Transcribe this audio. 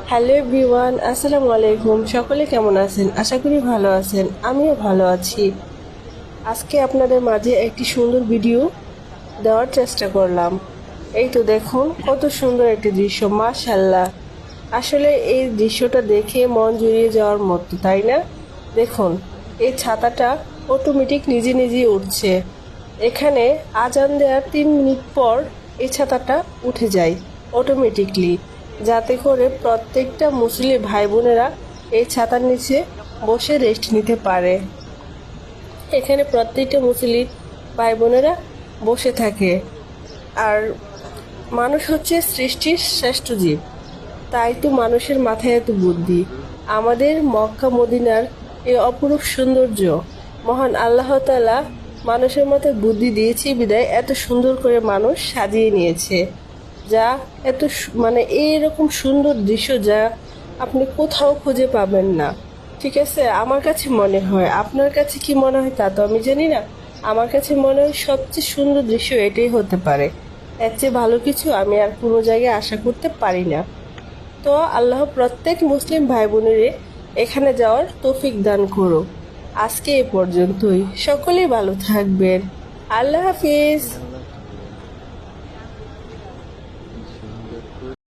Hello everyone, আসসালামু আলাইকুম। সকলে কেমন আছেন? আশা করি ভালো আছেন। আমিও ভালো আছি। আজকে আপনাদের মাঝে একটি সুন্দর ভিডিও দেওয়ার চেষ্টা করলাম। এই তো দেখুন, কত সুন্দর একটি দৃশ্য, মাশাআল্লাহ। আসলে এই দৃশ্যটা দেখে মন জুড়িয়ে যাওয়ার মতো, তাই না? দেখুন, এই ছাতাটা অটোমেটিক নিজে নিজেই উঠছে। এখানে আজান দেওয়ার 3 মিনিট পর এই ছাতাটা উঠে যায় অটোমেটিকলি, যাতে করে প্রত্যেকটা মুসলিম ভাই বোনেরা এই ছাতার নিচে বসে রেস্ট নিতে পারে। এখানে প্রত্যেকটা মুসলিম ভাই বোনেরা বসে থাকে। আর মানুষ হচ্ছে সৃষ্টির শ্রেষ্ঠ জীব, তাই তো মানুষের মাথায় এত বুদ্ধি। আমাদের মক্কা মদিনার এই অপরূপ সৌন্দর্য মহান আল্লাহ তাআলা মানুষের মাথায় বুদ্ধি দিয়েছে বিদায় এত সুন্দর করে মানুষ সাজিয়ে নিয়েছে। যা এত মানে এইরকম সুন্দর দৃশ্য যা আপনি কোথাও খুঁজে পাবেন না। ঠিক আছে, আমার কাছে মনে হয়, আপনার কাছে কি মনে হয় তা তো আমি জানি না। আমার কাছে মনে হয় সবচেয়ে সুন্দর দৃশ্য এটাই হতে পারে। এর চেয়ে ভালো কিছু আমি আর কোনো জায়গায় আশা করতে পারি না। তো আল্লাহ প্রত্যেক মুসলিম ভাই বোনের এখানে যাওয়ার তৌফিক দান করো। আজকে এ পর্যন্তই। সকলেই ভালো থাকবেন। আল্লাহ হাফিজ।